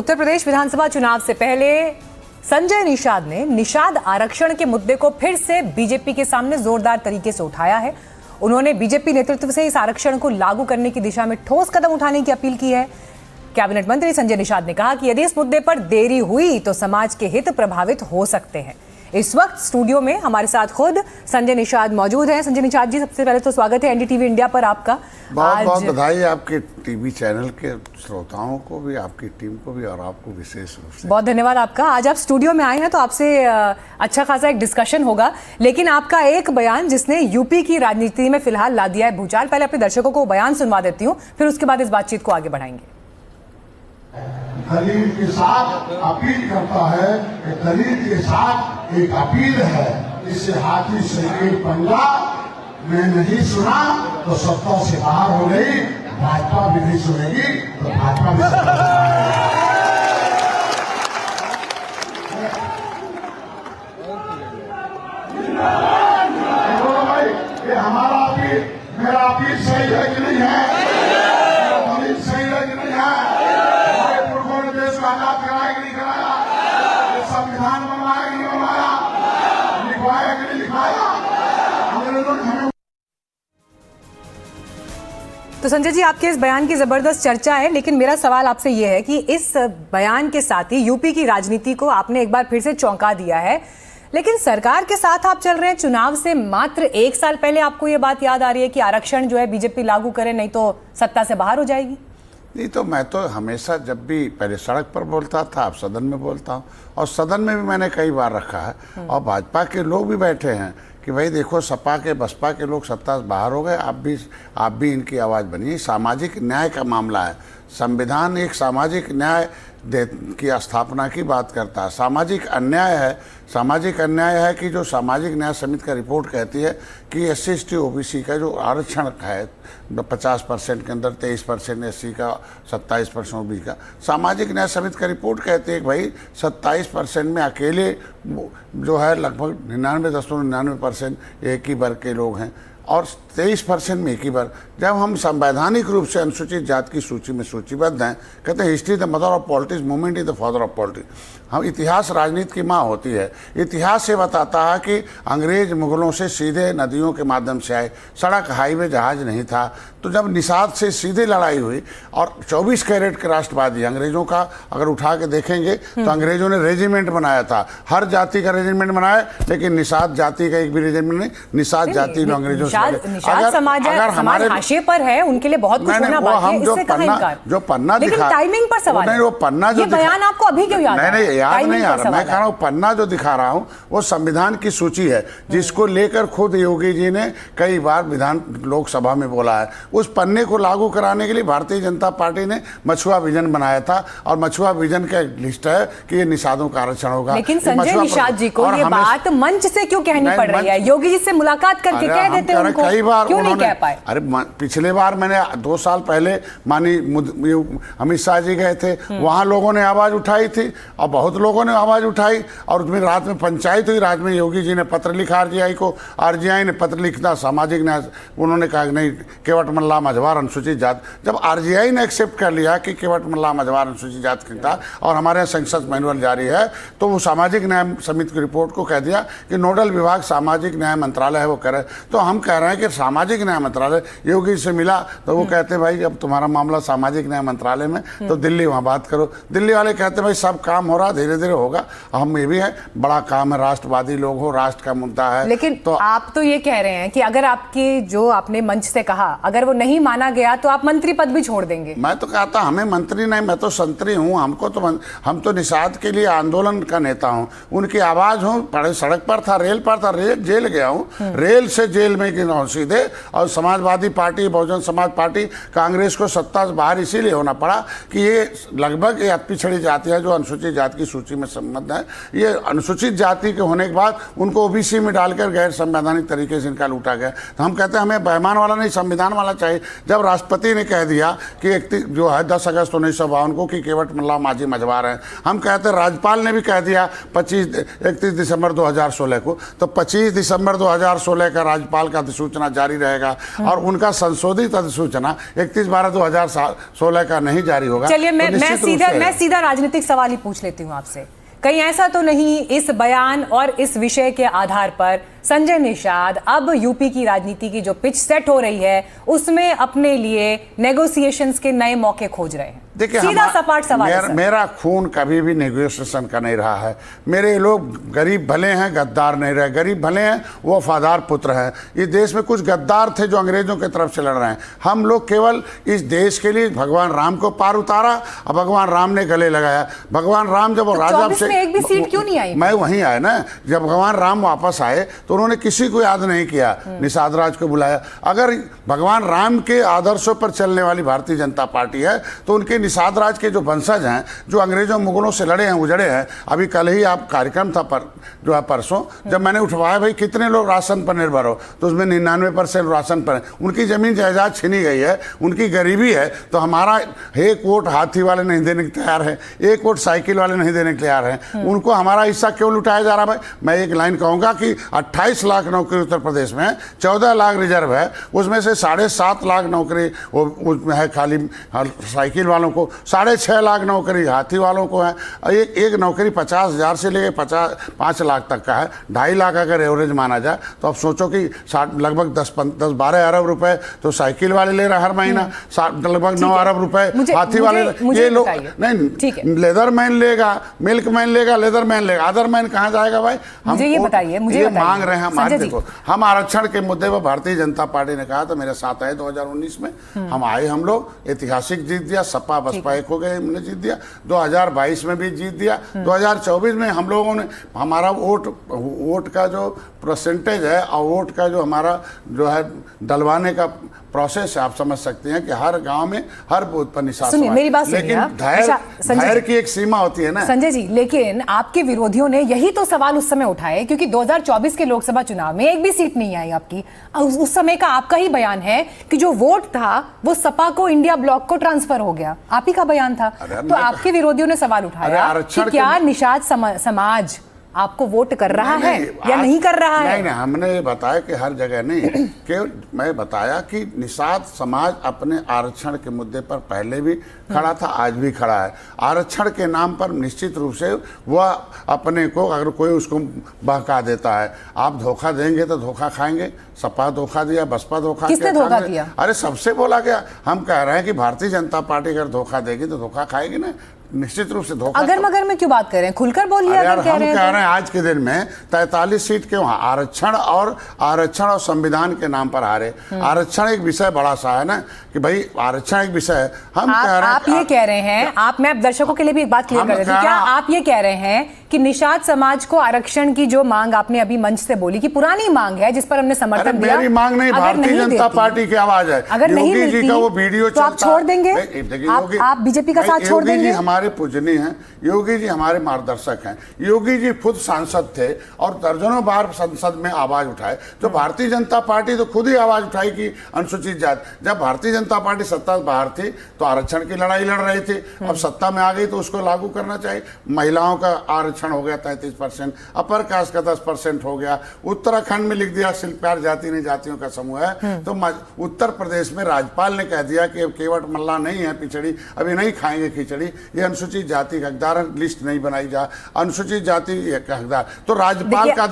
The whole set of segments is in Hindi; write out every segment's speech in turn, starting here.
उत्तर प्रदेश विधानसभा चुनाव से पहले संजय निषाद ने निषाद आरक्षण के मुद्दे को फिर से बीजेपी के सामने जोरदार तरीके से उठाया है। उन्होंने बीजेपी नेतृत्व से इस आरक्षण को लागू करने की दिशा में ठोस कदम उठाने की अपील की है। कैबिनेट मंत्री संजय निषाद ने कहा कि यदि इस मुद्दे पर देरी हुई तो समाज के हित प्रभावित हो सकते हैं। इस वक्त स्टूडियो में हमारे साथ खुद संजय निषाद मौजूद हैं। संजय निषाद जी, सबसे पहले तो स्वागत है एनडीटीवी इंडिया पर आपका। बहुत बहुत बधाई आपके टीवी चैनल के श्रोताओं को भी, आपकी टीम को भी और आपको विशेष रूप से बहुत धन्यवाद आपका। आज आप स्टूडियो में आए हैं तो आपसे अच्छा खासा एक डिस्कशन होगा, लेकिन आपका एक बयान जिसने यूपी की राजनीति में फिलहाल ला दिया है भूचाल, पहले अपने दर्शकों को बयान सुनवा देती हूँ, फिर उसके बाद इस बातचीत को आगे बढ़ाएंगे। दलील के साथ अपील करता है कि दलील के साथ एक अपील है, इससे हाथी से एक पंजा मैं नहीं सुना तो सत्ता से बाहर हो गई, भाजपा भी नहीं सुनेगी तो भाजपा भी बोलो भाई, ये हमारा अपील, मेरा अपील सही है कि नहीं है? दलील सही है कि नहीं है? देश को आजाद कराया कि नहीं कराया? संविधान बनवाया कि नहीं बनवाया? लिखवाया कि नहीं लिखवाया? हमें तो संजय जी, आपके इस बयान की जबरदस्त चर्चा है, लेकिन मेरा सवाल आपसे यह है कि इस बयान के साथ ही यूपी की राजनीति को आपने एक बार फिर से चौंका दिया है, लेकिन सरकार के साथ आप चल रहे हैं। चुनाव से मात्र एक साल पहले आपको ये बात याद आ रही है कि आरक्षण जो है बीजेपी लागू करे, नहीं तो सत्ता से बाहर हो जाएगी। नहीं तो मैं तो हमेशा जब भी पहले सड़क पर बोलता था, अब सदन में बोलता हूँ, और सदन में भी मैंने कई बार रखा है, और भाजपा के लोग भी बैठे हैं कि भाई देखो, सपा के बसपा के लोग सत्ता से बाहर हो गए, आप भी इनकी आवाज़ बनिए। सामाजिक न्याय का मामला है, संविधान एक सामाजिक न्याय की स्थापना की बात करता है। सामाजिक अन्याय है कि जो सामाजिक न्याय समिति का रिपोर्ट कहती है कि SC ST OBC का जो आरक्षण है 50% के अंदर 23% SC का, 27% OBC का, सामाजिक न्याय समिति का रिपोर्ट कहती है कि भाई 27% में अकेले जो है लगभग 99.99% एक ही वर्ग के लोग हैं, और 23% में एक ही बार। जब हम संवैधानिक रूप से अनुसूचित जाति की सूची में सूचीबद्ध हैं, कहते हैं history the mother of politics, movement is the father of politics. हम इतिहास राजनीति की माँ होती है। इतिहास से बताता है कि अंग्रेज मुगलों से सीधे नदियों के माध्यम से आए, सड़क हाईवे जहाज नहीं था। तो जब निषाद से सीधे लड़ाई हुई और 24 कैरेट के राष्ट्रवादी अंग्रेजों का अगर उठा के देखेंगे तो अंग्रेजों ने रेजिमेंट बनाया था, हर जाति का रेजिमेंट बनाया, लेकिन निषाद जाति का एक भी रेजिमेंट नहीं। निषाद जाति में अंग्रेजों से अगर हमारे हाशिए पर है, उनके लिए बहुत कुछ होना बाकी है, इससे कहाँ इनकार? जो पन्ना दिखा, टाइमिंग पर सवाल है। वो पन्ना जो बयान आपको अभी क्यों याद नहीं याद नहीं आ रहा। मैं कह रहा हूँ पन्ना जो दिखा रहा हूँ वो संविधान की सूची है, जिसको लेकर खुद योगी जी ने कई बार लोकसभा में बोला है। उस पन्ने को लागू कराने के लिए भारतीय जनता पार्टी ने मछुआ विजन बनाया था, और मछुआ विजन का लिस्ट है कि ये निषादों का आरक्षण होगा। लेकिन संजय निषाद जी को ये बात मंच से क्यों कहनी पड़ रही है? योगी जी से मुलाकात करके कह देते हैं उनको, कई बार क्यों नहीं कह पाए? अरे पिछले बार मैंने 2 साल पहले मानी अमित शाह जी गए थे, वहां लोगों ने आवाज उठाई थी, और बहुत लोगों ने आवाज उठाई, और उसमें रात में पंचायत हुई। रात में योगी जी ने पत्र लिखा RGI को, RGI ने पत्र लिखा सामाजिक न्याय, उन्होंने कहा कि नहीं, केवट मल्ला मझवार अनुसूचित जाति। जब RGI ने एक्सेप्ट कर लिया कि केवट मल्ला मझवार अनुसूचित जाति था और हमारे यहाँ संसद मैनुअल जारी है, तो वो सामाजिक न्याय समिति की रिपोर्ट को कह दिया कि नोडल विभाग सामाजिक न्याय मंत्रालय है, वो करे। तो हम कह रहे हैं कि सामाजिक न्याय मंत्रालय, योगी से मिला तो वो कहते भाई अब तुम्हारा मामला सामाजिक न्याय मंत्रालय में, तो दिल्ली वहाँ बात करो। दिल्ली वाले कहते भाई सब काम हो रहा, धीरे धीरे होगा। हम ये भी है, बड़ा काम है, राष्ट्रवादी लोग हो, राष्ट्र का मुद्दा है। लेकिन तो आप तो ये कह रहे हैं कि अगर आपकी जो आपने मंच से कहा, अगर वो नहीं माना गया तो आप मंत्री पद भी छोड़ देंगे। मैं तो कहता हमें मंत्री नहीं, मैं तो संतरी हूँ। हम तो निषाद के लिए आंदोलन का नेता हूँ, उनकी आवाज हूँ। बड़े सड़क पर था, रेल पर था, जेल गया हूँ, रेल से जेल में गिना सीधे। और समाजवादी पार्टी, बहुजन समाज पार्टी, कांग्रेस को सत्ता से बाहर इसीलिए होना पड़ा कि ये लगभग ये पिछड़ी जाति है जो अनुसूचित जाति की सूची में संबद्ध है। ये अनुसूचित जाति के होने के बाद उनको OBC में डालकर गैर संवैधानिक तरीके से इनका लूटा गया। तो हम कहते हैं हमें बेईमान वाला नहीं, संविधान वाला चाहिए। जब राष्ट्रपति ने कह दिया कि जो है 10 अगस्त 1952 को कि केवट मल्ला माझी मझवार है, हम कहते हैं राज्यपाल ने भी कह दिया 31 दिसंबर 2016 को, तो 25 दिसंबर 2016 का राज्यपाल का अधिसूचना जारी रहेगा और उनका संशोधित अधिसूचना 31/12/2016 का नहीं जारी होगा। चलिए तो मैं सीधा राजनीतिक सवाल ही पूछ लेती हूँ आपसे। कहीं ऐसा तो नहीं इस बयान और इस विषय के आधार पर संजय निषाद अब यूपी की राजनीति की जो पिच सेट हो रही है उसमें अपने लिए नेगोशिएशंस के नए मौके खोज रहे हैं? देखिए, सीधा सपाट सवाल है सर। मेरा खून कभी भी नेगोशिएशन का नहीं रहा है। मेरे लोग गरीब भले हैं, गद्दार नहीं रहे। गरीब भले हैं, वो वफादार पुत्र हैं। इस देश में कुछ गद्दार थे जो अंग्रेजों की तरफ से लड़ रहे हैं। हम लोग केवल इस देश के लिए भगवान राम को पार उतारा और भगवान राम ने गले लगाया। भगवान राम जब वो तो राजा 24 में एक भी सीट क्यों नहीं आई? मैं वहीं आया ना, जब भगवान राम वापस आए तो उन्होंने किसी को याद नहीं किया, निषाद राज को बुलाया। अगर भगवान राम के आदर्शों पर चलने वाली भारतीय जनता पार्टी है तो उनके निषाद राज के जो वंशज हैं, जो अंग्रेजों मुगलों से लड़े हैं, उजड़े हैं। अभी कल ही आप कार्यक्रम था जो है परसों, जब मैंने उठवाया भाई कितने लोग राशन पर निर्भर हो, तो उसमें 99% राशन पर है। उनकी जमीन जायदाद छीनी गई है, उनकी गरीबी है। तो हमारा एक वोट हाथी वाले नहीं देने को तैयार है, एक वोट साइकिल वाले नहीं देने को तैयार है। उनको हमारा हिस्सा क्यों लुटाया जा रहा है? भाई मैं एक लाइन कहूंगा कि 28 लाख नौकरी उत्तर प्रदेश में, 14 लाख रिजर्व है, उसमें से 7.5 लाख नौकरी उसमें है खाली साइकिल वालों को, 6.5 लाख नौकरी हाथी वालों को है। एक नौकरी 50,000 से लेकर 5 लाख तक का है। 2.5 लाख अगर एवरेज माना जाए तो अब सोचो कि लगभग 10-12 अरब रुपए तो साइकिल वाले ले रहे हर महीना, लगभग 9 अरब रुपए हाथी वाले। ये लोग नहीं, लेदर मैन लेगा, मिल्क मैन लेगा, लेदर मैन लेगा, अदर मैन कहाँ जाएगा भाई? मुझे ये बताइए, मांग रहे हैं हमारे। देखो, हम आरक्षण के मुद्दे पर भारतीय जनता पार्टी ने कहा था, मेरे साथ आए 2019 में, हम आए, हम लोग ऐतिहासिक जीत दिया, सपा बसपा एक हो गए, हमने जीत दिया। 2022 में भी जीत दिया। 2024 में हम लोगों ने, हमारा वोट का जो परसेंटेज है और वोट का जो हमारा जो है डलवाने का प्रोसेस है, आप समझ सकते हैं कि हर गांव में हर बूथ पर निशान। सुनिए मेरी बात, लेकिन धैर्य की एक सीमा होती है ना संजय जी। लेकिन आपके विरोधियों ने यही तो सवाल उस समय उठाए, क्योंकि 2024 के लोकसभा चुनाव में एक भी सीट नहीं आई आपकी। उस समय का आपका ही बयान है कि जो वोट था वो सपा को, इंडिया ब्लॉक को ट्रांसफर हो गया, आप ही का बयान था। तो आपके विरोधियों ने सवाल उठाया कि क्या निषाद समाज आपको वोट कर रहा है या नहीं कर रहा है? नहीं, हमने ये बताया कि हर जगह नहीं, केवल मैं बताया कि निषाद समाज अपने आरक्षण के मुद्दे पर पहले भी खड़ा था, आज भी खड़ा है। आरक्षण के नाम पर निश्चित रूप से वह अपने को, अगर कोई उसको बहका देता है, आप धोखा देंगे तो धोखा खाएंगे। सपा धोखा दिया, बसपा धोखा, किसने धोखा दिया? अरे सबसे बोला गया। हम कह रहे हैं कि भारतीय जनता पार्टी अगर धोखा देगी तो धोखा खाएगी ना, निश्चित रूप से धोखा। अगर मगर में क्यों बात कर रहे हैं? खुलकर बोलिए। यार हम कह रहे हैं आज के दिन में 43 सीट क्यों? आरक्षण और संविधान के नाम पर हारे। आरक्षण एक विषय बड़ा सा है ना कि भाई आरक्षण एक विषय है। हम कह रहे हैं, आप ये कह रहे हैं, आप, मैं दर्शकों के लिए भी एक बात क्लियर कर देती हूं, क्या आप ये कह रहे हैं कि निषाद समाज को आरक्षण की जो मांग आपने अभी मंच से बोली कि पुरानी मांग है जिस पर हमने समर्थन दिया, मेरी मांग नहीं, भारतीय जनता पार्टी की आवाज है। अगर नहीं मिलती का वो वीडियो तो आप छोड़ देंगे? आप बीजेपी का साथ छोड़ देंगे? हमारे पूजनीय हैं, योगी जी हमारे मार्गदर्शक हैं। योगी जी खुद सांसद थे और दर्जनों बार संसद में आवाज उठाए। तो भारतीय जनता पार्टी तो खुद ही आवाज उठाई कि अनुसूचित जाति, जब भारतीय जनता पार्टी सत्ता बाहर थी तो आरक्षण की लड़ाई लड़ रही थी, अब सत्ता में आ गई तो उसको लागू करना चाहिए। महिलाओं का आरक्षण हो गया 33%, अपर कास्ट का 10% हो गया। उत्तराखंड में लिख दिया शिल्पकार जाति नहीं जातियों का समूह है। तो उत्तर प्रदेश में राज्यपाल ने कह दिया कि केवट मल्ला नहीं है पिछड़ी, अभी नहीं खाएंगे खिचड़ी, ये अनुसूचित जाति का हकदार लिस्ट नहीं बनाई जा, अनुसूचित जाति का हकदार। तो राज्यपाल का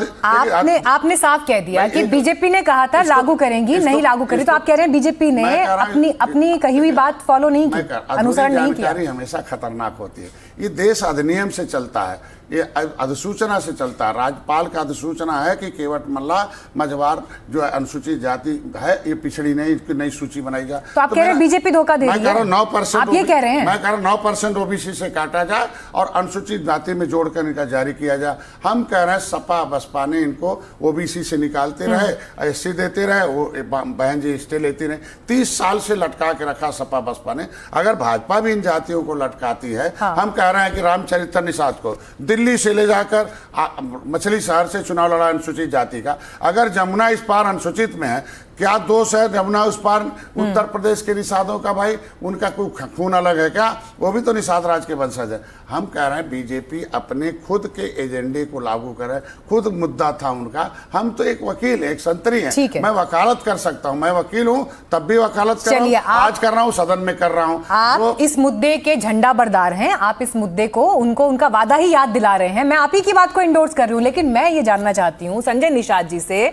आपने साफ कह दिया कि बीजेपी ने कहा था लागू करेंगी, नहीं लागू करी। तो आप कह रहे हैं बीजेपी ने अपनी कही हुई बात फॉलो नहीं की, अनुसरण नहीं किया। हमेशा खतरनाक होती है। ये देश अधिनियम से चलता है, ये अधिसूचना से चलता है। राज्यपाल का अधिसूचना है कि केवट मल्ला मझवार जो है अनुसूचित जाति है, ये पिछड़ी नहीं, इसकी नई सूची बनाई जाए। तो आप कह रहे हैं बीजेपी धोखा दे रही है? मैं कह रहा हूं 9%, आप ये कह रहे हैं? मैं कह रहा हूं 9% ओबीसी से काटा जाए और अनुसूचित जाति में जोड़कर इनका जारी किया जाए। हम कह रहे हैं सपा बसपा ने इनको ओबीसी से निकालते रहे, एससी देते रहे, वो बहन जी स्टे लेती रहे। 30 साल से लटका के रखा सपा बसपा ने। अगर भाजपा भी इन जातियों को लटकाती है, हम कह रहे हैं कि रामचरित्र निषाद को दिल्ली से ले जाकर मछली शहर से चुनाव लड़ा अनुसूचित जाति का। अगर जमुना इस पार अनुसूचित में है, क्या दोष है यमुना उस पार उत्तर प्रदेश के निषादों का? भाई उनका कोई खून अलग है क्या? वो भी तो निषाद राज के वंशज है। हम कह रहे हैं बीजेपी अपने खुद के एजेंडे को लागू करे, खुद मुद्दा था उनका। हम तो एक वकील है, एक संतरी है, मैं वकालत कर सकता हूं, मैं वकील हूं तब भी वकालत कर रहा हूं, आज कर रहा हूं, सदन में कर रहा हूं। आप इस मुद्दे के झंडा बरदार हैं, आप इस मुद्दे को उनको उनका वादा ही याद दिला रहे हैं। मैं आप ही की बात को इंडोर्स कर रही हूं, लेकिन मैं ये जानना चाहती हूं संजय निषाद जी से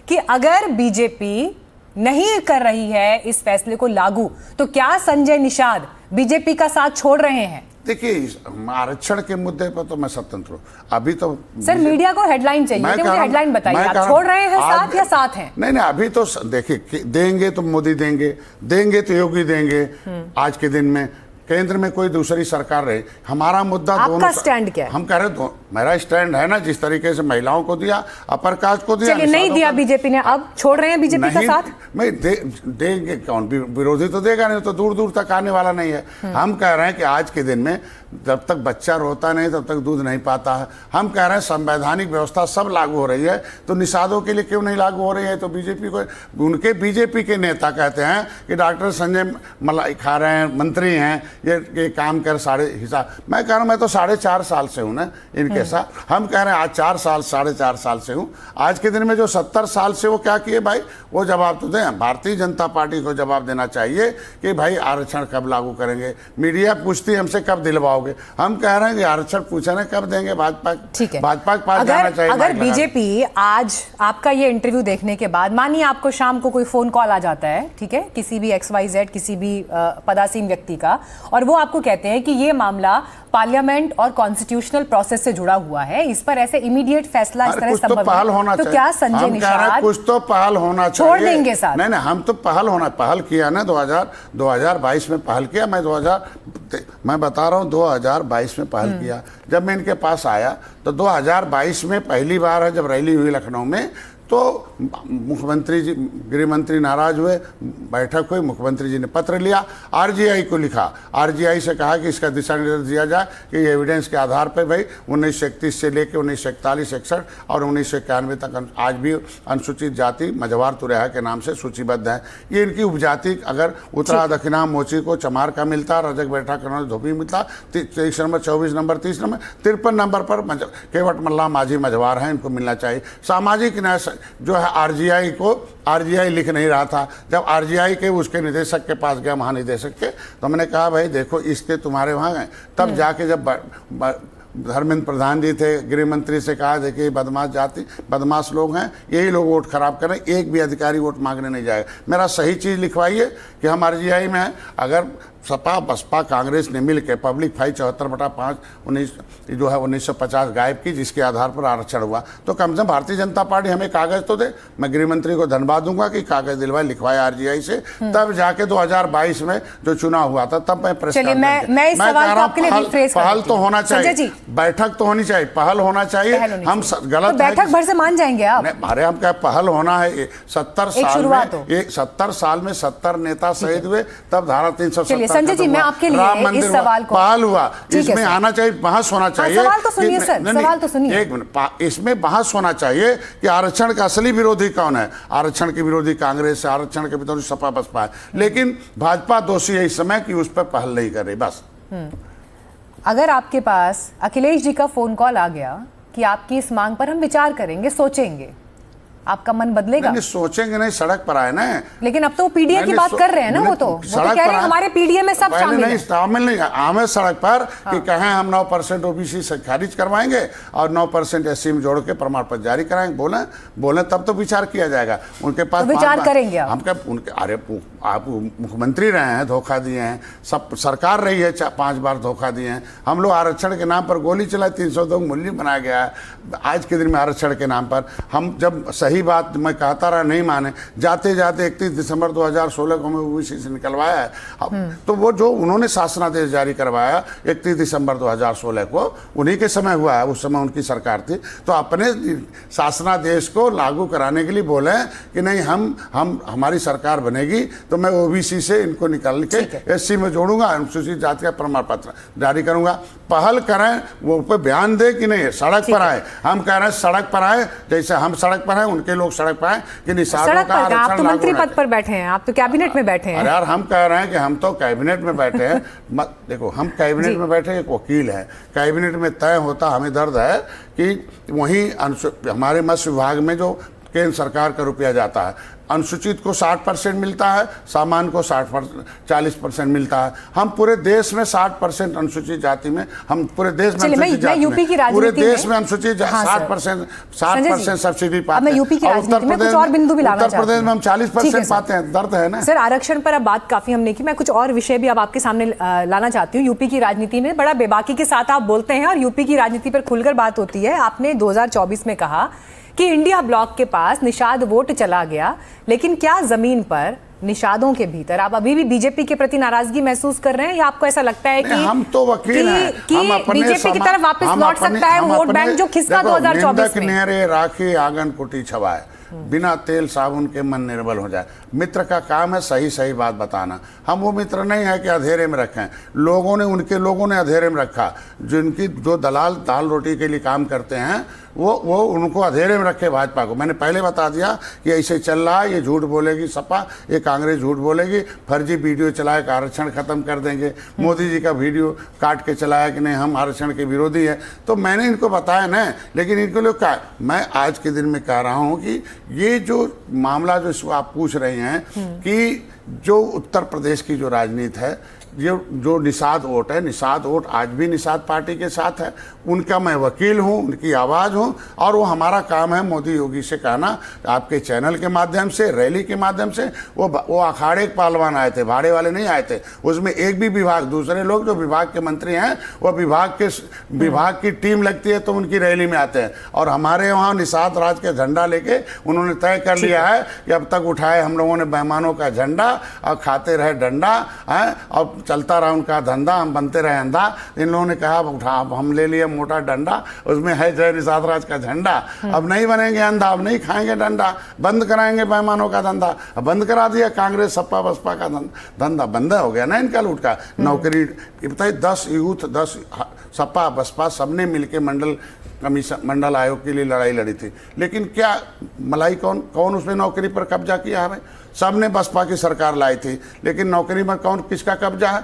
कि अगर बीजेपी नहीं कर रही है इस फैसले को लागू, तो क्या संजय निषाद बीजेपी का साथ छोड़ रहे हैं? देखिए, आरक्षण के मुद्दे पर तो मैं स्वतंत्र हूं। अभी तो सर मीडिया को हेडलाइन चाहिए, मुझे हेडलाइन बताइए, आप छोड़ रहे हैं साथ या साथ हैं? नहीं, अभी तो देखिए, देंगे तो मोदी देंगे तो योगी देंगे। आज के दिन में केंद्र में कोई दूसरी सरकार रहे, हमारा मुद्दा दोनों। आपका स्टैंड क्या है? हम कह रहे मेरा स्टैंड है ना, जिस तरीके से महिलाओं को दिया, अपर कास्ट को दिया, चलिए नहीं दिया बीजेपी ने, अब छोड़ रहे हैं बीजेपी का साथ? नहीं देंगे कौन? विरोधी तो देगा नहीं, तो दूर दूर तक आने वाला नहीं है। हम कह रहे हैं कि आज के दिन में जब तक बच्चा रोता नहीं तब तक दूध नहीं पाता है। हम कह रहे हैं संवैधानिक व्यवस्था सब लागू हो रही है, तो निषादों के लिए क्यों नहीं लागू हो रही है? तो बीजेपी को, उनके बीजेपी के नेता कहते हैं कि डॉक्टर संजय मलाई खा रहे हैं, मंत्री हैं, ये काम कर साढ़े हिसाब। मैं कह रहा हूँ मैं तो 4.5 साल से हूँ ना इनके साथ। हम कह रहे हैं आज 4.5 साल से हूँ। आज के दिन में जो 70 साल से वो क्या किए भाई, वो जवाब तो दें। भारतीय जनता पार्टी को जवाब देना चाहिए कि भाई आरक्षण कब लागू करेंगे। मीडिया पूछती है हमसे कब दिलवाओगे, हम कह रहे हैं कि आरक्षण पूछा ना कब देंगे। भाजपा के पास जाना चाहिए। अगर बीजेपी आज आपका ये इंटरव्यू देखने के बाद, मानिए आपको शाम को कोई फोन कॉल आ जाता है, ठीक है, किसी भी XYZ किसी भी पदासीन व्यक्ति का, और वो आपको कहते हैं कि ये मामला पार्लियामेंट और कॉन्स्टिट्यूशनल प्रोसेस से जुड़ा हुआ है, इस पर ऐसे इमीडिएट फैसला इस तरह संभव है, तो क्या संजय निषाद कुछ तो पहल होना चाहिए? छोड़ देंगे साथ? नहीं, हम तो पहल किया ना 2022 में पहल किया। मैं बता रहा हूँ 2022 में पहल किया। जब मैं इनके पास आया तो 2022 में पहली बार है जब रैली हुई लखनऊ में, तो मुख्यमंत्री जी, गृह मंत्री नाराज हुए, बैठक हुई, मुख्यमंत्री जी ने पत्र लिया, RGI को लिखा, RGI से कहा कि इसका दिशा निर्देश दिया जाए कि एविडेंस के आधार पर भाई 1931 से लेकर 1941, 61 और 1991 तक आज भी अनुसूचित जाति मझवार तुरैया के नाम से सूचीबद्ध है। ये इनकी उपजाति अगर उत्तरा दक्षिणा मोची को चमार का मिलता, रजक बैठा करना धोबी मिलता, 23 नंबर, 24 नंबर, 30 नंबर, 53 नंबर पर केवट मल्ला माझी मझवार हैं, इनको मिलना चाहिए। सामाजिक न्याय जो है RGI लिख नहीं रहा था। जब RGI के उसके निदेशक के पास गया, महानिदेशक के, तो मैंने कहा भाई देखो इसके तुम्हारे वहाँ गए। तब जाके जब धर्मेंद्र प्रधान जी थे, गृह मंत्री से कहा देखिए बदमाश लोग हैं, यही लोग वोट खराब करें, एक भी अधिकारी वोट मांगने नहीं जाएगा। मेरा सही चीज़ लिखवाइए कि हम RGI में हैं। अगर सपा बसपा कांग्रेस ने मिलकर पब्लिक फाइल 74/5 1950 गायब की, जिसके आधार पर आरक्षण हुआ, तो कम से कम भारतीय जनता पार्टी हमें कागज तो दे। मैं गृह मंत्री को धन्यवाद दूंगा कि कागज दिलवाए, लिखवाया RGI से। तब जाके 2022 में जो चुनाव हुआ था तब मैं प्रेस पहल तो होना चाहिए, बैठक तो होनी चाहिए, पहल होना चाहिए। हम गलत बैठक भर से मान जाएंगे आप? अरे हम क्या, पहल होना है। 70 साल में 70 नेता शहीद हुए, तब धारा 370 संजय जी, मैं आपके लिए इस सवाल को, पहल हुआ, इसमें आना चाहिए, बहस होना चाहिए। सवाल तो सुनिए सर, सवाल तो सुनिए। एक मिनट, इसमें बहस होना चाहिए कि आरक्षण का असली विरोधी कौन है। आरक्षण के विरोधी कांग्रेस है, आरक्षण के विरोधी सपा बसपा है, लेकिन भाजपा दोषी है इस समय कि उस पर पहल नहीं कर रही। बस अगर आपके पास अखिलेश जी का फोन कॉल आ गया कि आपकी इस मांग पर हम विचार करेंगे, सोचेंगे, आपका मन बदलेगा? नहीं, सोचेंगे नहीं, सड़क पर आए ना। लेकिन अब तो PDA की बात कर रहे हैं ना, वो तो कह रहे हैं हमारे PDA में सब शामिल है। शामिल नहीं, आमे सड़क पर कि कहें हम 9% OBC से खारिज करवाएंगे और 9% SC में जोड़ के प्रमाण पत्र जारी कराएंगे, बोले तब तो विचार किया जाएगा। उनके पास तो विचार करेंगे हम क्या? उनके, अरे आप मुख्यमंत्री रहे हैं, धोखा दिए हैं, सब सरकार रही है 5 बार धोखा दिए हैं। हम लोग आरक्षण के नाम पर गोली चलाए, 302 मूल्य बनाया गया है। आज के दिन में आरक्षण के नाम पर हम जब सही बात मैं कहता रहा, नहीं माने, जाते जाते 31 दिसंबर 2016 को हमें OBC से निकलवाया है। तो वो जो उन्होंने शासनादेश जारी करवाया 31 दिसंबर 2016 को, उन्हीं के समय हुआ है, उस समय उनकी सरकार थी। तो अपने शासनादेश को लागू कराने के लिए बोले कि नहीं, हम हमारी सरकार बनेगी तो मैं ओबीसी से इनको निकाल के एससी में जोड़ूंगा, अनुसूचित जाति का प्रमाण पत्र जारी करूंगा। पहल करें, वो पे बयान दे कि नहीं सड़क पर आए। हम कह रहे हैं सड़क पर आए, जैसे हम सड़क पर हैं उनके लोग सड़क पर आए कि निषादों का आरक्षण। आप तो मंत्री पद पर बैठे हैं, आप तो कैबिनेट में बैठे हैं। अरे यार हम कह रहे हैं कि हम तो कैबिनेट में बैठे हैं। देखो हम कैबिनेट में बैठे, एक वकील है, कैबिनेट में तय होता, हमें दर्द है कि वहीं हमारे मत्स्य विभाग में जो केंद्र सरकार का रुपया जाता है, अनुसूचित को 60% मिलता है, सामान्य को 40% मिलता है। हम पूरे देश में 60% अनुसूचित जाति में, हम पूरे देश में पूरे देश में अनुसूचित 60% सब्सिडी पाते हैं। उत्तर प्रदेश में हम 40% पाते हैं। दर्द है ना सर। आरक्षण पर अब बात काफी हमने की, मैं कुछ और विषय भी अब आपके सामने लाना चाहती हूँ। यूपी की राजनीति में बड़ा बेबाकी के साथ आप बोलते हैं और यूपी की राजनीति पर खुलकर बात होती है। आपने 2024 में कहा कि इंडिया ब्लॉक के पास निषाद वोट चला गया, लेकिन क्या जमीन पर निषादों के भीतर आप अभी भी बीजेपी के प्रति नाराजगी महसूस कर रहे हैं, या आपको ऐसा लगता है कि हम तो वकील हैं, हम अपने बीजेपी की तरफ वापस लौट सकता है वोट बैंक जो खिसका 2024 में? नेरे राखी आंगन कुटी छवाए, बिना तेल साबुन के मन निर्बल हो जाए। मित्र का काम है सही सही बात बताना। हम वो मित्र नहीं है कि अंधेरे में रखें। उनके लोगों ने अंधेरे में रखा, जो दलाल दाल रोटी के लिए काम करते हैं, वो उनको अंधेरे में रखे भाजपा को। मैंने पहले बता दिया कि ऐसे चल रहा है, ये झूठ बोलेगी सपा, ये कांग्रेस झूठ बोलेगी, फर्जी वीडियो चलाए कि आरक्षण खत्म कर देंगे, मोदी जी का वीडियो काट के चलाया कि नहीं हम आरक्षण के विरोधी है। तो मैंने इनको बताया ना, लेकिन इनको लोग क्या, मैं आज के दिन में कह रहा हूँ कि ये जो मामला जो आप पूछ रहे हैं कि जो उत्तर प्रदेश की जो राजनीति है, जो निषाद वोट है, निषाद वोट आज भी निषाद पार्टी के साथ है। उनका मैं वकील हूं, उनकी आवाज़ हूं, और वो हमारा काम है मोदी योगी से कहना, आपके चैनल के माध्यम से, रैली के माध्यम से। वो अखाड़े के पहलवान आए थे, भाड़े वाले नहीं आए थे। उसमें एक भी विभाग, दूसरे लोग जो विभाग के मंत्री हैं वो विभाग की टीम लगती है तो उनकी रैली में आते हैं। और हमारे वहाँ निषाद राज के झंडा लेके उन्होंने तय कर लिया है कि अब तक उठाए हम लोगों ने मेहमानों का झंडा और खाते रहे डंडा है, और चलता रहा उनका धंधा, हम बनते रहे अंधा। इन लोगों ने कहा उठा, अब हम ले लिए मोटा डंडा, उसमें है जय निषाद राज का झंडा। अब नहीं बनेंगे अंधा, अब नहीं खाएंगे डंडा, बंद कराएंगे मेहमानों का धंधा। अब बंद करा दिया कांग्रेस सपा बसपा का धंधा, बंद हो गया ना इनका लूट का। नौकरी बताइए, 10 यूथ 10 सपा बसपा सबने मिलकर मंडल आयोग के लिए लड़ाई लड़ी थी, लेकिन क्या मलाई कौन उसमें नौकरी पर कब्जा किया हमें? सबने बसपा की सरकार लाई थी, लेकिन नौकरी में किसका कब्जा है?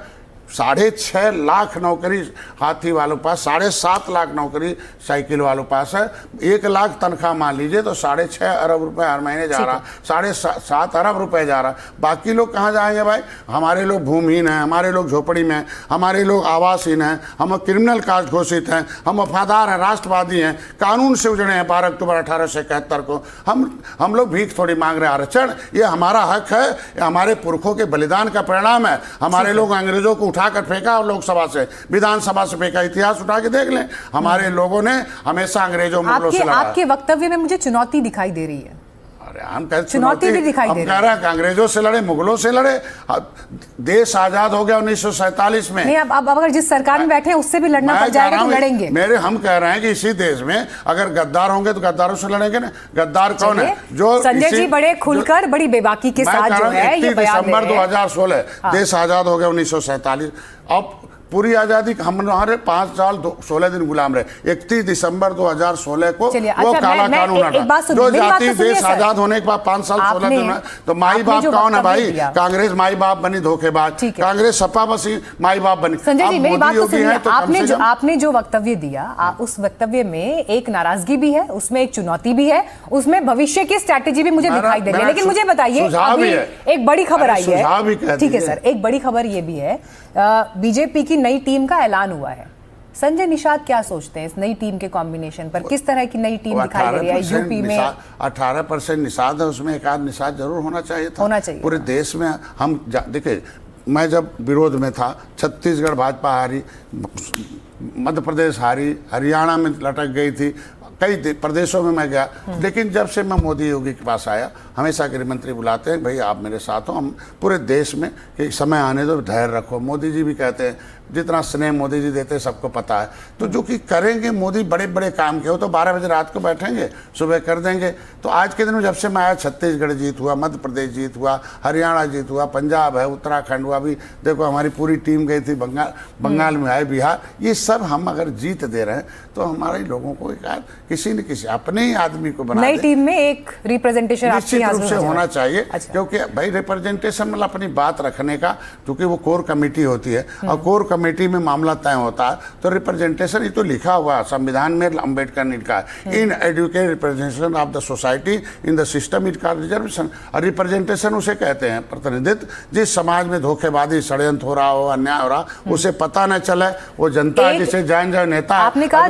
6.5 लाख नौकरी हाथी वालों पास, 7.5 लाख नौकरी साइकिल वालों पास है। 1 लाख तनख्वाह मान लीजिए तो 6.5 अरब रुपए हर महीने जा रहा, 7.5 अरब रुपए जा रहा। बाकी लोग कहाँ जाएंगे भाई? हमारे लोग भूमिहीन हैं, हमारे लोग झोपड़ी में हैं, हमारे लोग आवासहीन हैं, हम क्रिमिनल कास्ट घोषित हैं, हम वफादार हैं, राष्ट्रवादी हैं, कानून से उजड़े हैं। 12 अक्टूबर 1871 को हम लोग भीख थोड़ी मांग रहे हैं। आरक्षण ये हमारा हक है, ये हमारे पुरखों के बलिदान का परिणाम है। हमारे लोग अंग्रेजों को उठाकर फेंका और लोकसभा से, विधानसभा से फेंका। इतिहास उठा के देख लें, हमारे लोगों ने हमेशा अंग्रेजों मुगलों से लड़ा। आपके वक्तव्य में मुझे चुनौती दिखाई दे रही है। अरे हम कहते चुनौती भी दिखाई दे रही है। हम कह रहे हैं अंग्रेजों से लड़े, मुगलों से लड़े। देश आजाद हो गया 1947 में। नहीं, अब अगर जिस सरकार में बैठे हैं उससे भी लड़ना पड़ जाएगा तो लड़ेंगे। हम कह रहे हैं कि इसी देश में अगर गद्दार होंगे तो गद्दारों से लड़ेंगे ना। गद्दार कौन है? जो संजय जी बड़े खुलकर बड़ी बेबाकी के साथ जो है ये बयान दे रहे हैं। दिसंबर 2016 देश आजाद हो गया 1947। अब पूरी आजादी हमारे 5 साल 16 दिन गुलाम रहे। 31 दिसंबर 2016 को वो काला कानून हटा, जो जाति देश आजाद होने के बाद 5 साल 16 दिन। तो माई बाप कौन है भाई? कांग्रेस माई बाप बनी धोखेबाज, कांग्रेस सपा बसी माई बाप बनी। संजय जी मेरी बात तो सुनिए, आपने जो वक्तव्य दिया, उस वक्तव्य में एक नाराजगी भी है, उसमें एक चुनौती भी है, उसमें भविष्य की स्ट्रैटेजी भी मुझे दिखाई दे रही है। लेकिन मुझे बताइए, अभी एक बड़ी खबर आई है, ठीक है सर, एक बड़ी खबर ये भी है, बीजेपी की नई टीम का ऐलान हुआ है। संजय निषाद क्या सोचते हैं इस नई टीम के कॉम्बिनेशन पर? किस तरह की नई टीम दिखाई दे रही है यूपी में? 18% निषाद है, उसमें एक आध निषाद जरूर होना चाहिए था। होना चाहिए पूरे देश में। हम देखिए, मैं जब विरोध में था, छत्तीसगढ़ भाजपा हारी, मध्य प्रदेश हारी, हरियाणा में लटक गई थी, कई प्रदेशों में मैं गया। लेकिन जब से मैं मोदी योगी के पास आया, हमेशा गृह मंत्री बुलाते हैं, भाई आप मेरे साथ हो, हम पूरे देश में कि समय आने दो, धैर्य रखो। मोदी जी भी कहते हैं, जितना स्नेह मोदी जी देते हैं सबको पता है। तो जो कि करेंगे मोदी, बड़े बड़े काम के हो तो 12 बजे रात को बैठेंगे, सुबह कर देंगे। तो आज के दिन में जब से मैं आया, छत्तीसगढ़ जीत हुआ, मध्य प्रदेश जीत हुआ, हरियाणा जीत हुआ, पंजाब है, उत्तराखंड हुआ, अभी देखो हमारी पूरी टीम गई थी बंगाल में आए, बिहार, ये सब हम अगर जीत दे रहे हैं तो हमारे लोगों को किसी न किसी अपने ही आदमी को बना नई टीम में एक रिप्रेजेंटेशन निश्चित रूप से होना चाहिए। क्योंकि भाई रिप्रेजेंटेशन मतलब अपनी बात रखने का, क्योंकि वो कोर कमेटी होती है और कोर कमेटी में मामला तय होता है। तो रिप्रेजेंटेशन ये तो लिखा हुआ संविधान में, अम्बेडकर ने लिखा है, inadequate representation of the society in the system it called reservation. और रिप्रेजेंटेशन उसे कहते हैं प्रतिनिधित्व, जिस समाज में धोखेबाजी, षड्यंत्र हो रहा हो, अन्याय हो रहा, उसे पता न चले, वो जनता जिसे जान जाए नेता। आपने कहा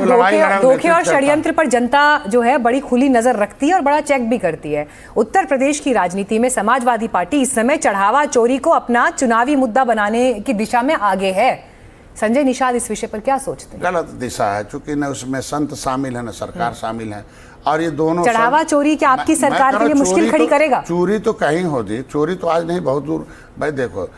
धोखे और षड्यंत्र पर जनता जो है बड़ी खुली नजर रखती है और बड़ा चेक भी करती है। उत्तर प्रदेश की राजनीति में समाजवादी पार्टी इस समय चढ़ावा चोरी को अपना चुनावी मुद्दा बनाने की दिशा में आगे है। संजय निषाद इस विषय पर क्या सोचते हैं? गलत दिशा है, क्योंकि न उसमें संत शामिल है, न सरकार शामिल है। और ये दोनों चढ़ावा चोरी क्या आपकी सरकार के लिए मुश्किल खड़ी करेगा? चोरी तो कहीं होती, चोरी तो आज नहीं, बहुत दूर। भाई देखो,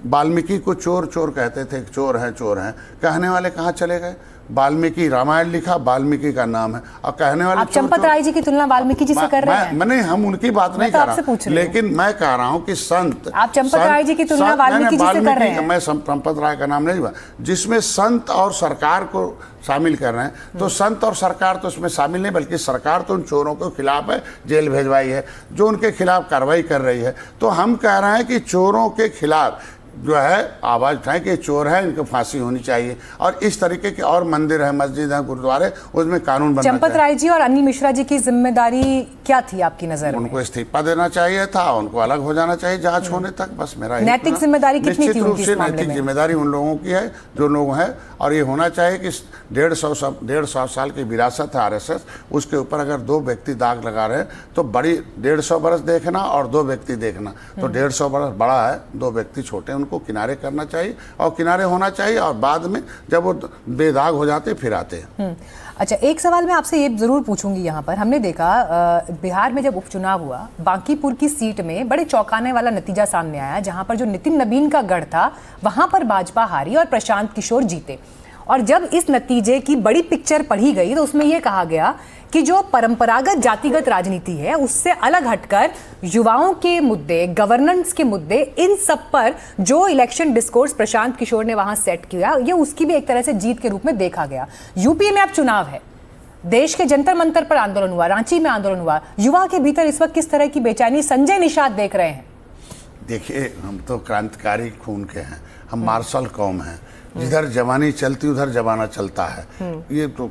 वाल्मीकि को चोर चोर कहते थे, चोर हैं चोर हैं, कहने वाले कहाँ चले गए? वाल्मीकि रामायण लिखा, वाल्मीकि का नाम है, और कहने वाले आप चंपत राय जी की तुलना वाल्मीकि जी से कर रहे हैं? मैंने हम उनकी बात नहीं कर रहा, लेकिन मैं कह रहा हूं कि संत, आप चंपत राय जी की तुलना वाल्मीकि जी से कर रहे हैं। मैं चंपत राय का नाम नहीं हुआ, जिसमें संत और सरकार को शामिल कर रहे हैं। तो संत और सरकार तो उसमें शामिल नहीं, बल्कि सरकार तो उन चोरों के खिलाफ है, जेल भेजवाई है, जो उनके खिलाफ कार्रवाई कर रही है। तो हम कह रहे हैं कि चोरों के खिलाफ जो है आवाज उठाएं कि चोर है, इनको फांसी होनी चाहिए। और इस तरीके के और मंदिर है, मस्जिद है, गुरुद्वारे, उसमें कानून बनना चाहिए। चंपत राय जी और अनिल मिश्रा जी की जिम्मेदारी क्या थी आपकी नजर में? उनको इस्तीफा देना चाहिए था, उनको अलग हो जाना चाहिए जांच होने तक, बस मेरा नैतिक जिम्मेदारी कितनी थी? निश्चित रूप से नैतिक जिम्मेदारी उन लोगों की है जो लोग हैं। और ये होना चाहिए कि 150 साल की विरासत है RSS, उसके ऊपर अगर 2 व्यक्ति दाग लगा रहे हैं तो बड़ी 150 बरस देखना और 2 व्यक्ति देखना, तो 150 बरस बड़ा है, 2 व्यक्ति छोटे, उनको किनारे करना चाहिए और किनारे होना चाहिए। और बाद में जब वो बेदाग हो जाते फिर आते हैं। अच्छा, एक सवाल मैं आपसे ये जरूर पूछूंगी यहाँ पर। हमने देखा बिहार में जब उपचुनाव हुआ, बांकीपुर की सीट में बड़े चौंकाने वाला नतीजा सामने आया, जहां पर जो नितिन नबीन का गढ़ था वहां पर भाजपा हारी और प्रशांत किशोर जीते। और जब इस नतीजे की बड़ी पिक्चर पढ़ी गई तो उसमें यह कहा गया कि जो परंपरागत जातिगत राजनीति है उससे अलग हटकर युवाओं के मुद्दे, गवर्नेंस के मुद्दे, इन सब पर जो इलेक्शन डिस्कोर्स प्रशांत किशोर ने वहां सेट किया, ये उसकी भी एक तरह से जीत के रूप में देखा गया। यूपी में अब चुनाव है, देश के जंतर मंतर पर आंदोलन हुआ, रांची में आंदोलन हुआ, युवा के भीतर इस वक्त किस तरह की बेचैनी संजय निषाद देख रहे हैं? देखिए, हम तो क्रांतिकारी खून के हैं, हम मार्शल कौम हैं, जिधर जवानी चलती उधर जमाना चलता है। ये तो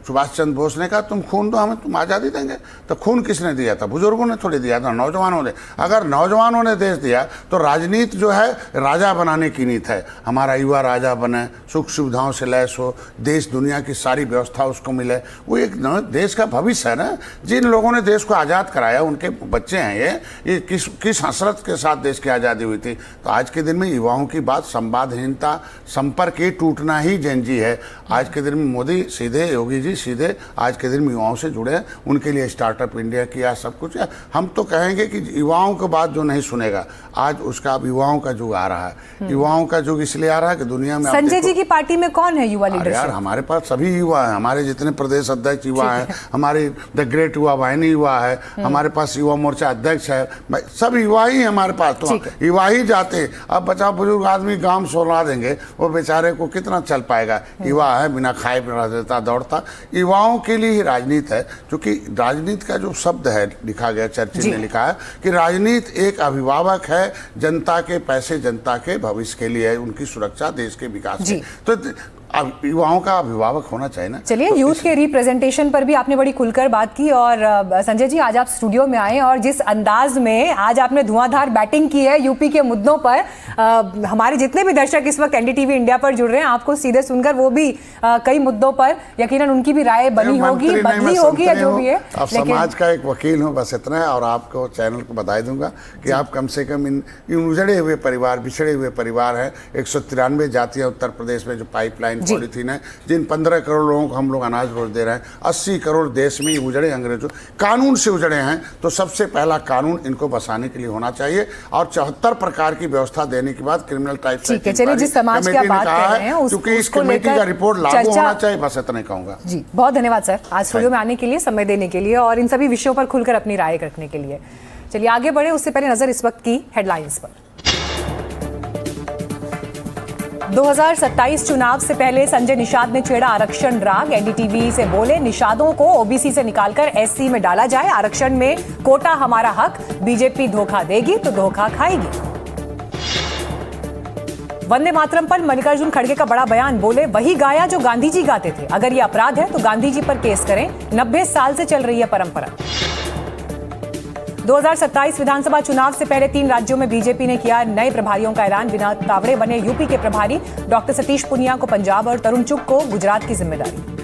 सुभाष चंद्र बोस ने कहा तुम खून दो हमें, तुम आज़ादी देंगे। तो खून किसने दिया था? बुजुर्गों ने थोड़ी दिया था, नौजवानों ने। अगर नौजवानों ने देश दिया तो राजनीति जो है राजा बनाने की नीति है, हमारा युवा राजा बने, सुख सुविधाओं से लैस हो, देश दुनिया की सारी व्यवस्था उसको मिले। वो एक देश का भविष्य है ना। जिन लोगों ने देश को आज़ाद कराया उनके बच्चे हैं ये किस हसरत के साथ देश की आज़ादी हुई थी। तो आज के दिन में युवाओं की बात, संवादहीनता, संपर्क ये टूटना ही जेनजी है। आज के दिन में मोदी सीधे, योगी जी सीधे आज के दिन में युवाओं से जुड़े हैं, उनके लिए स्टार्टअप इंडिया किया, सब कुछ है। हम तो कहेंगे कि युवाओं की बात जो नहीं सुनेगा, आज उसका अब युवाओं का युग आ रहा है। युवाओं का युग इसलिए आ रहा है कि दुनिया में संजय जी की पार्टी में कौन है युवा लीडर? यार हमारे पास सभी युवा हैं, हमारे जितने प्रदेश अध्यक्ष युवा हैं, हमारी द ग्रेट युवा वाहिनी युवा है, हमारे पास युवा मोर्चा अध्यक्ष है, सब युवा ही हमारे पास। तो युवा ही जाते, अब बचा बुजुर्ग आदमी गांव सोला देंगे, वो बेचारे को कितना चल पाएगा? युवा है, बिना खाए पिला देता दौड़ता। युवाओं के लिए ही राजनीति है, क्योंकि राजनीति का जो शब्द है लिखा गया, चर्चिल ने लिखा है कि राजनीति एक अभिभावक है, जनता के पैसे जनता के भविष्य के लिए है, उनकी सुरक्षा, देश के विकास के। तो अब युवाओं का अभिभावक होना चाहिए ना। चलिए, यूथ के रिप्रेजेंटेशन पर भी आपने बड़ी खुलकर बात की। और संजय जी, आज आप स्टूडियो में आए और जिस अंदाज में आज आपने धुआंधार बैटिंग की है यूपी के मुद्दों पर, हमारे जितने भी दर्शक इस वक्त NDTV इंडिया पर जुड़ रहे हैं, आपको सीधे सुनकर वो भी कई मुद्दों पर यकीनन उनकी भी राय बनी होगी, बदली होगी या जो भी है। आप समाज का एक वकील हूँ, बस इतना है। और आपको चैनल को बधाई दूंगा कि आप कम से कम इन उजड़े हुए परिवार, बिछड़े हुए परिवार है, 193 जातियाँ उत्तर प्रदेश में जो पाइपलाइन जी। पॉलिथीन है, जिन 15 करोड़ लोगों को हम लोग अनाज रोज दे रहे हैं, 80 करोड़ देश में उजड़े अंग्रेजों कानून से उजड़े हैं, तो सबसे पहला कानून इनको बसाने के लिए होना चाहिए और 74 प्रकार की व्यवस्था देने के बाद क्रिमिनल टाइप ठीक है, चलिए जिस समाज की आप बात कर रहे हैं क्योंकि इस उसको कमेटी का लेकर रिपोर्ट लागू चर्चा होना चाहिए, बस इतना ही कहूंगा। जी, बहुत धन्यवाद सर आज स्टूडियो में आने के लिए, समय देने के लिए और इन सभी विषयों पर खुलकर अपनी राय रखने के लिए। चलिए आगे बढ़े, उससे पहले नजर इस वक्त की हेडलाइंस पर। 2027 चुनाव से पहले संजय निषाद ने छेड़ा आरक्षण राग। एनडीटीवी से बोले, निषादों को ओबीसी से निकालकर एससी में डाला जाए, आरक्षण में कोटा हमारा हक, बीजेपी धोखा देगी तो धोखा खाएगी। वंदे मातरम पर मल्लिकार्जुन खड़गे का बड़ा बयान, बोले वही गाया जो गांधी जी गाते थे, अगर ये अपराध है तो गांधी जी पर केस करें, 90 साल से चल रही है परंपरा। 2027 विधानसभा चुनाव से पहले 3 राज्यों में बीजेपी ने किया नए प्रभारियों का ऐलान। विनोद तावड़े बने यूपी के प्रभारी, डॉक्टर सतीश पुनिया को पंजाब और तरुण चुग को गुजरात की जिम्मेदारी।